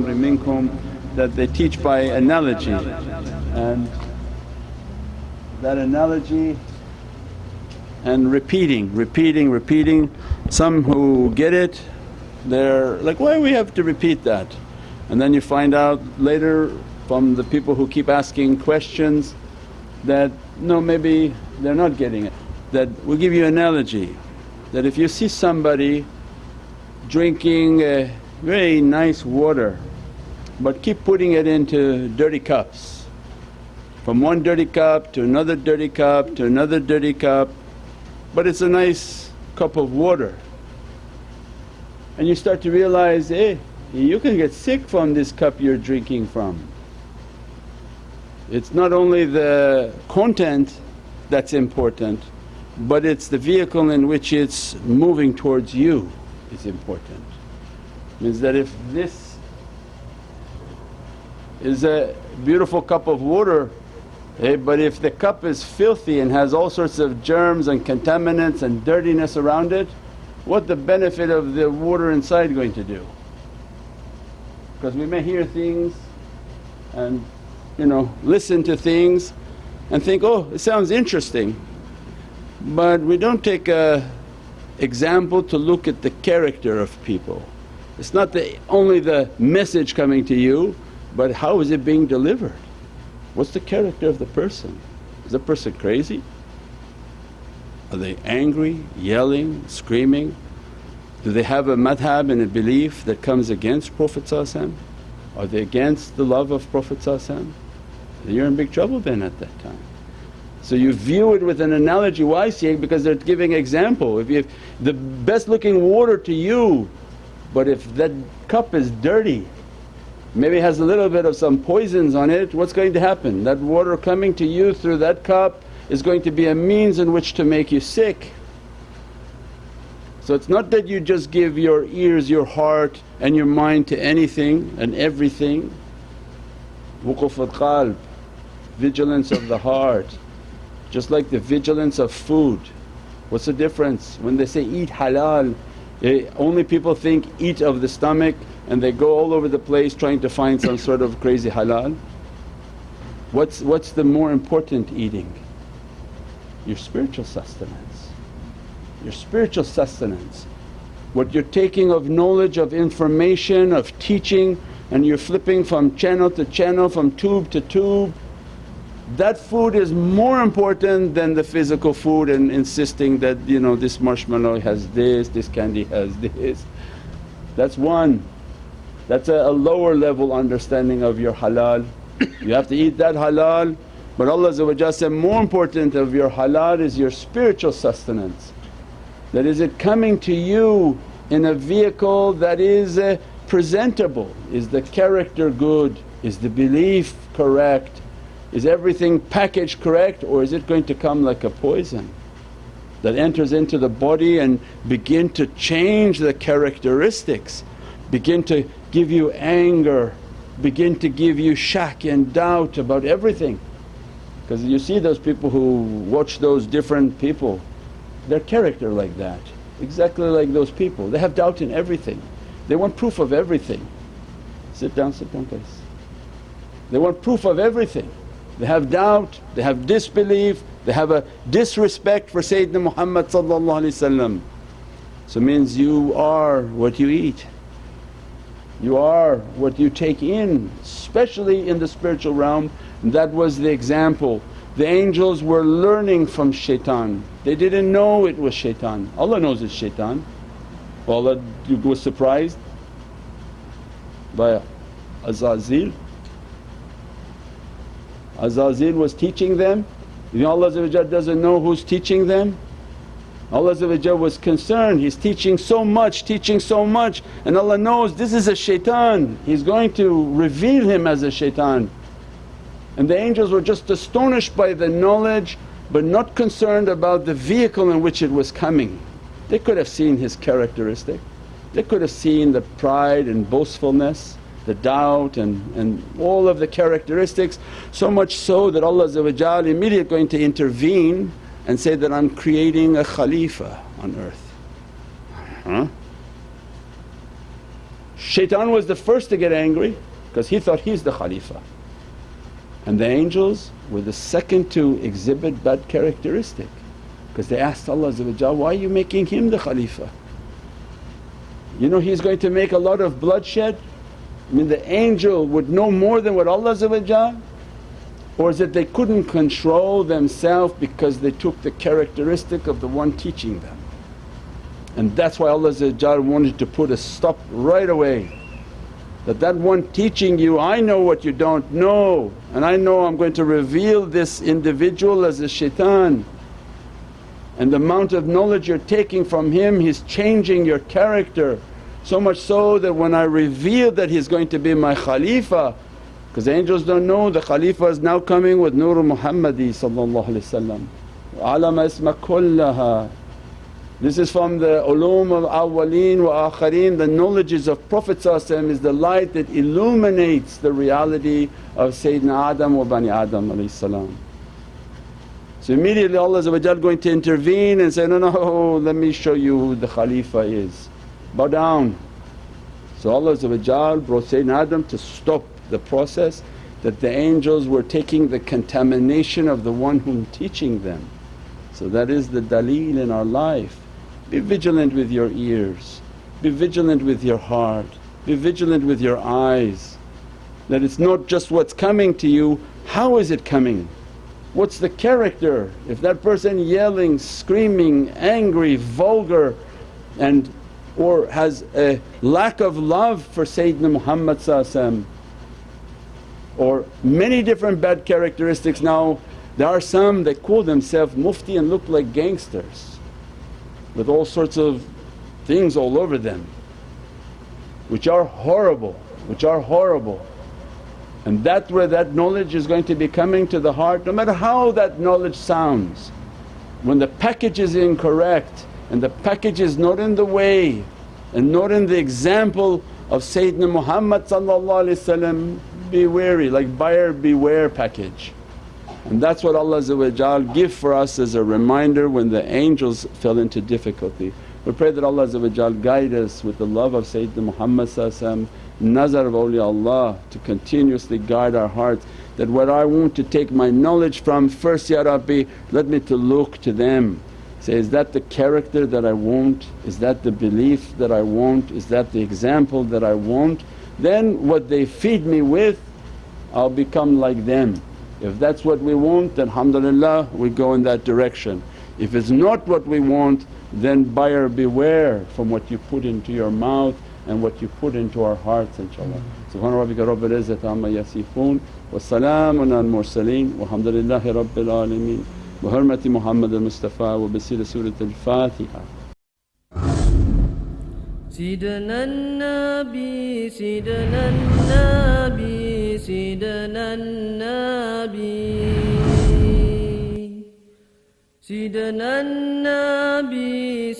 amri minkum, that they teach by analogy, and that analogy and repeating. Some who get it, they're like, why we have to repeat that? And then you find out later from the people who keep asking questions that no, maybe they're not getting it. That we'll give you an analogy, that if you see somebody drinking a very nice water but keep putting it into dirty cups, from one dirty cup to another dirty cup to another dirty cup, but it's a nice cup of water, and you start to realize, hey, you can get sick from this cup you're drinking from. It's not only the content that's important, but it's the vehicle in which it's moving towards you is important. Means that if this is a beautiful cup of water, but if the cup is filthy and has all sorts of germs and contaminants and dirtiness around it, what the benefit of the water inside going to do? Because we may hear things and listen to things and think, oh, it sounds interesting, but we don't take a example to look at the character of people. It's not only the message coming to you, but how is it being delivered? What's the character of the person? Is the person crazy? Are they angry, yelling, screaming? Do they have a madhab and a belief that comes against Prophet? Are they against the love of Prophet? You're in big trouble then at that time. So you view it with an analogy. Why shaykh? Because they're giving example. If you the best looking water to you, but if that cup is dirty, maybe has a little bit of some poisons on it, what's going to happen? That water coming to you through that cup is going to be a means in which to make you sick. So it's not that you just give your ears, your heart and your mind to anything and everything. Wuquf al-Qalb, vigilance of the heart, just like the vigilance of food. What's the difference? When they say eat halal, only people think eat of the stomach and they go all over the place trying to find some sort of crazy halal. What's the more important eating? Your spiritual sustenance, your spiritual sustenance. What you're taking of knowledge, of information, of teaching, and you're flipping from channel to channel, from tube to tube, that food is more important than the physical food and insisting that this marshmallow has this candy has this. That's one. That's a lower level understanding of your halal. You have to eat that halal, but Allah said more important of your halal is your spiritual sustenance. That is it coming to you in a vehicle that is presentable. Is the character good? Is the belief correct? Is everything packaged correct, or is it going to come like a poison that enters into the body and begin to change the characteristics, begin to give you anger, begin to give you shak and doubt about everything? Because you see those people who watch those different people, their character like that, exactly like those people. They have doubt in everything, they want proof of everything. Sit down please. They want proof of everything. They have doubt, they have disbelief, they have a disrespect for Sayyidina Muhammad. So means you are what you eat, you are what you take in, especially in the spiritual realm. That was the example. The angels were learning from shaitan, they didn't know it was shaitan. Allah knows it's shaitan. Allah was surprised by Azazil. Azazil was teaching them. Allah doesn't know who's teaching them. Allah was concerned, He's teaching so much, and Allah knows this is a shaitan, He's going to reveal him as a shaitan. And the angels were just astonished by the knowledge but not concerned about the vehicle in which it was coming. They could have seen his characteristic, they could have seen the pride and boastfulness, the doubt and all of the characteristics, so much so that Allah immediately going to intervene and say that, I'm creating a Khalifa on earth. Shaitan was the first to get angry because he thought he's the Khalifa, and the angels were the second to exhibit bad characteristic because they asked Allah, why are you making him the Khalifa? You know he's going to make a lot of bloodshed. I mean the angel would know more than what Allah, or is it they couldn't control themselves because they took the characteristic of the one teaching them? And that's why Allah wanted to put a stop right away, that one teaching you, I know what you don't know, and I know I'm going to reveal this individual as a shaitan, and the amount of knowledge you're taking from him, he's changing your character. So much so that when I reveal that he's going to be my Khalifa, because the angels don't know the Khalifa is now coming with Nur Muhammadi alama isma kullaha. This is from the ulum of awwaleen wa akhareen, the knowledges of Prophet is the light that illuminates the reality of Sayyidina Adam wa Bani Adam. So immediately Allah going to intervene and say, no, let me show you who the Khalifa is, bow down. So Allah brought Sayyidina Adam to stop the process that the angels were taking the contamination of the one whom teaching them. So that is the daleel in our life. Be vigilant with your ears, be vigilant with your heart, be vigilant with your eyes, that it's not just what's coming to you, how is it coming? What's the character? If that person yelling, screaming, angry, vulgar and or has a lack of love for Sayyidina Muhammad or many different bad characteristics. Now there are some that call themselves mufti and look like gangsters with all sorts of things all over them which are horrible, and that's where that knowledge is going to be coming to the heart. No matter how that knowledge sounds, when the package is incorrect and the package is not in the way and not in the example of Sayyidina Muhammad, be wary, like buyer beware package. And that's what Allah give for us as a reminder when the angels fell into difficulty. We pray that Allah guide us with the love of Sayyidina Muhammad, nazar of awliyaullah, to continuously guide our hearts, that what I want to take my knowledge from, first Ya Rabbi let me to look to them. Say, is that the character that I want? Is that the belief that I want? Is that the example that I want? Then what they feed me with, I'll become like them. If that's what we want, then alhamdulillah we go in that direction. If it's not what we want, then buyer beware from what you put into your mouth and what you put into our hearts, inshaAllah. Subhana rabbika rabbil izzati amma yasifoon wa salaamun al mursaleen walhamdulillahi rabbil alameen bi hurmati Muhammad al-Mustafa wa bisiri Surat al-Fatiha. سيدنا النبي سيدنا النبي سيدنا النبي سيدنا النبي